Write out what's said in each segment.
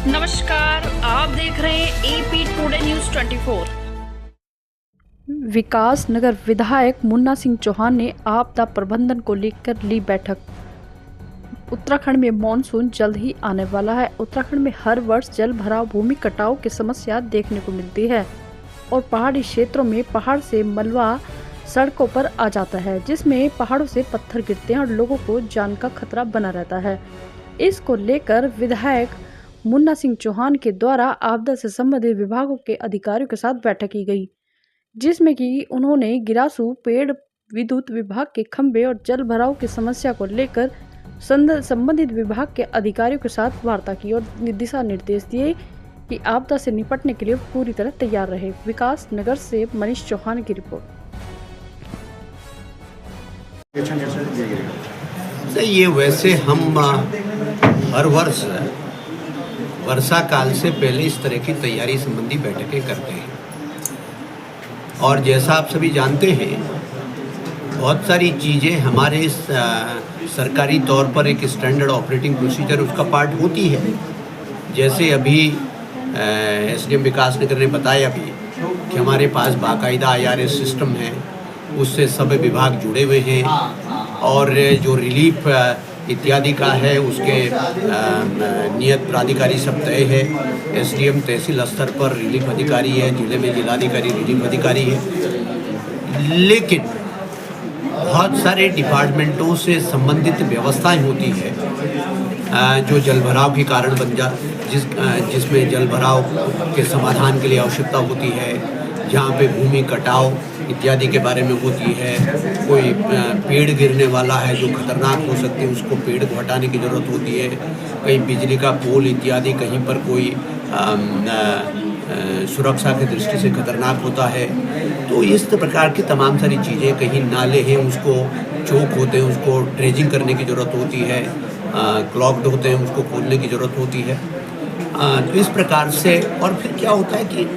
नमस्कार, आप देख रहे हैं एपी टुडे न्यूज़ 24। विकास नगर विधायक मुन्ना सिंह चौहान ने आपदा प्रबंधन को लेकर ली बैठक। उत्तराखंड में मानसून जल्द ही आने वाला है। उत्तराखंड में हर वर्ष जल भराव, भूमि कटाव की समस्या देखने को मिलती है और पहाड़ी क्षेत्रों में पहाड़ से मलबा सड़कों पर आ जाता है, जिसमें पहाड़ों से पत्थर गिरते हैं और लोगों को जान का खतरा बना रहता है। इसको लेकर विधायक मुन्ना सिंह चौहान के द्वारा आपदा से संबंधित विभागों के अधिकारियों के साथ बैठक की गई, जिसमें कि उन्होंने गिरासू, पेड़, विद्युत विभाग के खंभे और जल भराव की समस्या को लेकर संबंधित विभाग के अधिकारियों के साथ वार्ता की और दिशा निर्देश दिए कि आपदा से निपटने के लिए पूरी तरह तैयार रहे। विकास नगर से मनीष चौहान की रिपोर्ट। ये वैसे हम हर वर्ष वर्षा काल से पहले इस तरह की तैयारी संबंधी बैठकें करते हैं और जैसा आप सभी जानते हैं, बहुत सारी चीज़ें हमारे सरकारी तौर पर एक स्टैंडर्ड ऑपरेटिंग प्रोसीजर उसका पार्ट होती है। जैसे अभी एसडीएम विकास नगर ने बताया भी कि हमारे पास बाकायदा IRS सिस्टम है, उससे सब विभाग जुड़े हुए हैं और जो रिलीफ इत्यादि का है उसके नियत प्राधिकारी सब तय है। एसडीएम तहसील स्तर पर रिलीफ अधिकारी है, जिले में जिलाधिकारी रिलीफ अधिकारी है, लेकिन बहुत सारे डिपार्टमेंटों से संबंधित व्यवस्थाएं होती है जो जलभराव के कारण जिसमें जलभराव के समाधान के लिए आवश्यकता होती है, जहाँ पे भूमि कटाव इत्यादि के बारे में होती है। कोई पेड़ गिरने वाला है जो खतरनाक हो सकते हैं, उसको पेड़ को हटाने की ज़रूरत होती है। कहीं बिजली का पोल इत्यादि कहीं पर कोई सुरक्षा की दृष्टि से खतरनाक होता है, तो इस प्रकार की तमाम सारी चीज़ें, कहीं नाले हैं उसको चौक होते हैं, उसको ड्रेजिंग करने की ज़रूरत होती है, क्लॉग्ड होते हैं उसको खोलने की ज़रूरत होती है। तो इस प्रकार से और फिर क्या होता है कि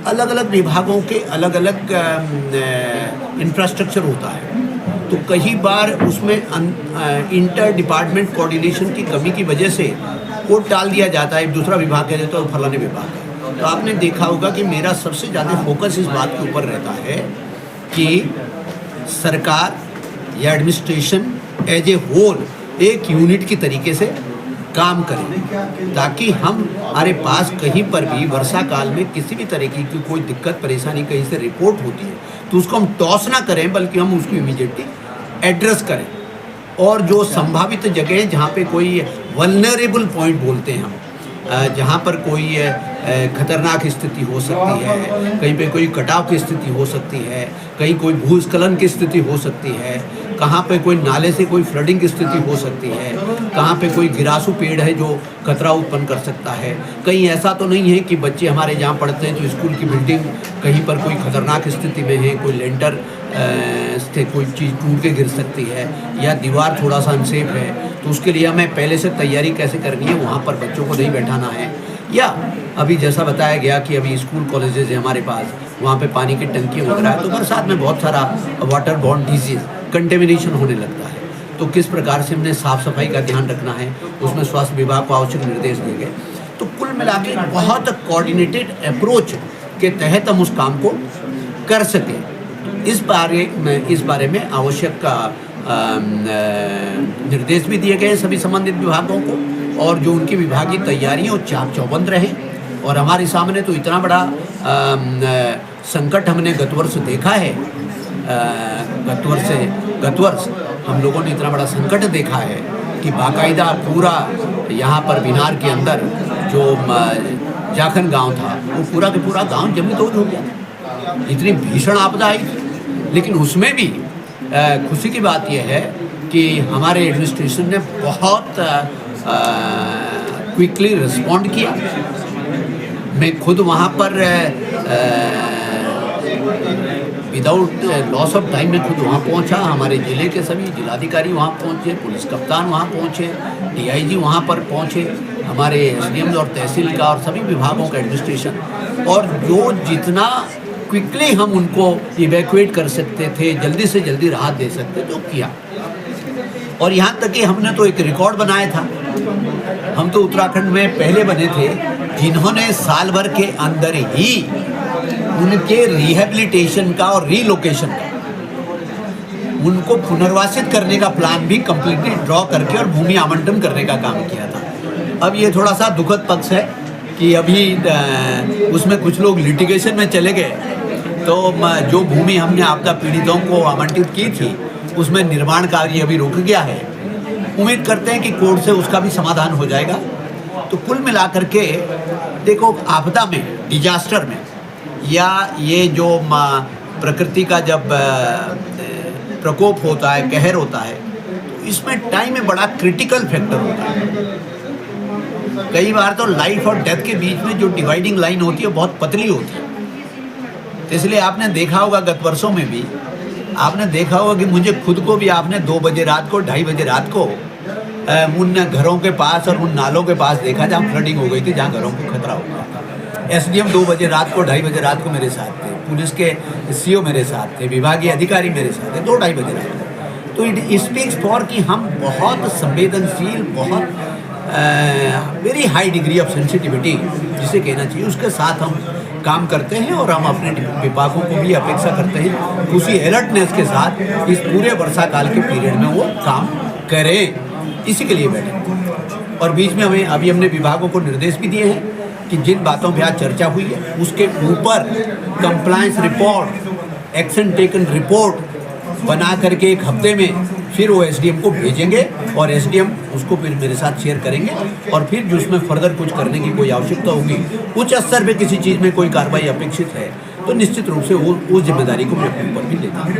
अलग अलग विभागों के अलग अलग इंफ्रास्ट्रक्चर होता है, तो कई बार उसमें इंटर डिपार्टमेंट कोऑर्डिनेशन की कमी की वजह से वो टाल दिया जाता है। दूसरा विभाग कह देता है फलाने विभाग है। तो आपने देखा होगा कि मेरा सबसे ज़्यादा फोकस इस बात के ऊपर रहता है कि सरकार या एडमिनिस्ट्रेशन एज ए होल एक यूनिट की तरीके से काम करें, ताकि हमारे पास कहीं पर भी वर्षा काल में किसी भी तरह की कोई दिक्कत परेशानी कहीं से रिपोर्ट होती है तो उसको हम टॉस ना करें, बल्कि हम उसको इमीडिएटली एड्रेस करें। और जो संभावित जगह जहाँ पे कोई वल्नरेबल पॉइंट बोलते हैं हम, जहाँ पर कोई खतरनाक स्थिति हो सकती है, कहीं पे कोई कटाव की स्थिति हो सकती है, कहीं कोई भूस्खलन की स्थिति हो सकती है, कहाँ पे कोई नाले से कोई फ्लडिंग की स्थिति हो सकती है, कहाँ पे कोई गिरासू पेड़ है जो खतरा उत्पन्न कर सकता है। कहीं ऐसा तो नहीं है कि बच्चे हमारे जहाँ पढ़ते हैं तो स्कूल की बिल्डिंग कहीं पर कोई खतरनाक स्थिति में है, कोई लेंटर से कोई चीज़ टूट के गिर सकती है या दीवार थोड़ा सा अनसेफ है, तो उसके लिए हमें पहले से तैयारी कैसे करनी है, वहाँ पर बच्चों को नहीं बैठाना है। या अभी जैसा बताया गया कि अभी स्कूल कॉलेजेस है हमारे पास, वहाँ पे पानी की टंकी वगैरह है, तो बरसात में बहुत सारा वाटर बॉर्न डिजीज कंटेमिनेशन होने लगता है। तो किस प्रकार से हमने साफ़ सफाई का ध्यान रखना है, उसमें स्वास्थ्य विभाग को आवश्यक निर्देश दिए गए। तो कुल मिला के बहुत कोऑर्डिनेटेड अप्रोच के तहत हम उस काम को कर सकें, इस बारे में आवश्यक निर्देश भी दिए गए सभी संबंधित विभागों को, और जो उनकी विभागीय तैयारियां और चाक चौबंद रहे। और हमारे सामने तो इतना बड़ा संकट हमने गत वर्ष देखा है, गत वर्ष हम लोगों ने इतना बड़ा संकट देखा है कि बाकायदा पूरा यहाँ पर बिनार के अंदर जो जाखन गांव था, वो पूरा का पूरा गांव जमींदोज हो गया। इतनी भीषण आपदा आई, लेकिन उसमें भी खुशी की बात यह है कि हमारे एडमिनिस्ट्रेशन ने बहुत क्विकली रिस्पॉन्ड किया। मैं खुद वहाँ पर विदाउट लॉस ऑफ टाइम में खुद वहाँ पहुँचा। हमारे ज़िले के सभी जिलाधिकारी वहाँ पहुँचे, पुलिस कप्तान वहाँ पहुँचे, DIG वहाँ पर पहुँचे, हमारे SDM और तहसील का और सभी विभागों का एडमिनिस्ट्रेशन, और जो जितना क्विकली हम उनको इवैक्यूएट कर सकते थे, जल्दी से जल्दी राहत दे सकते तो किया। और यहाँ तक कि हमने तो एक रिकॉर्ड बनाया था। हम तो उत्तराखंड में पहले बने थे जिन्होंने साल भर के अंदर ही उनके रिहेबिलिटेशन का और रीलोकेशन का, उनको पुनर्वासित करने का प्लान भी कंप्लीटली ड्रॉ करके और भूमि आवंटन करने का काम किया था। अब ये थोड़ा सा दुखद पक्ष है कि अभी उसमें कुछ लोग लिटिगेशन में चले गए, तो जो भूमि हमने आपदा पीड़ितों को आवंटित की थी उसमें निर्माण कार्य अभी रुक गया है। उम्मीद करते हैं कि कोर्ट से उसका भी समाधान हो जाएगा। तो कुल मिलाकर के देखो, आपदा में, डिजास्टर में, या ये जो प्रकृति का जब प्रकोप होता है, कहर होता है, तो इसमें टाइम में बड़ा क्रिटिकल फैक्टर होता है। कई बार तो लाइफ और डेथ के बीच में जो डिवाइडिंग लाइन होती है बहुत पतली होती है। तो इसलिए आपने देखा होगा, गत वर्षों में भी आपने देखा होगा कि मुझे खुद को भी आपने 2 बजे रात को, 2:30 बजे रात को उन घरों के पास और उन नालों के पास देखा जहाँ फ्लडिंग हो गई थी, जहाँ घरों को खतरा हो गया था। एसडीएम 2 बजे रात को, 2:30 बजे रात को मेरे साथ थे, पुलिस के सीओ मेरे साथ थे, विभागीय अधिकारी मेरे साथ थे, 2-2:30 बजे रात को। तो इट स्पीक्स फॉर कि हम बहुत संवेदनशील, बहुत very high degree of sensitivity जिसे कहना चाहिए, उसके साथ हम काम करते हैं और हम अपने विभागों को भी अपेक्षा करते हैं उसी अलर्टनेस के साथ इस पूरे वर्षा काल के पीरियड में वो काम करें। इसी के लिए बैठे। और बीच में हमने विभागों को निर्देश भी दिए हैं कि जिन बातों पे आज चर्चा हुई है उसके ऊपर compliance report, action taken report बना करके 1 हफ्ते में फिर वो एसडीएम को भेजेंगे और एसडीएम उसको फिर मेरे साथ शेयर करेंगे। और फिर जो उसमें फर्दर कुछ करने की कोई आवश्यकता होगी, उच्च स्तर पे किसी चीज़ में कोई कार्रवाई अपेक्षित है, तो निश्चित रूप से वो उस जिम्मेदारी को मैं अपने ऊपर भी लेता हूँ।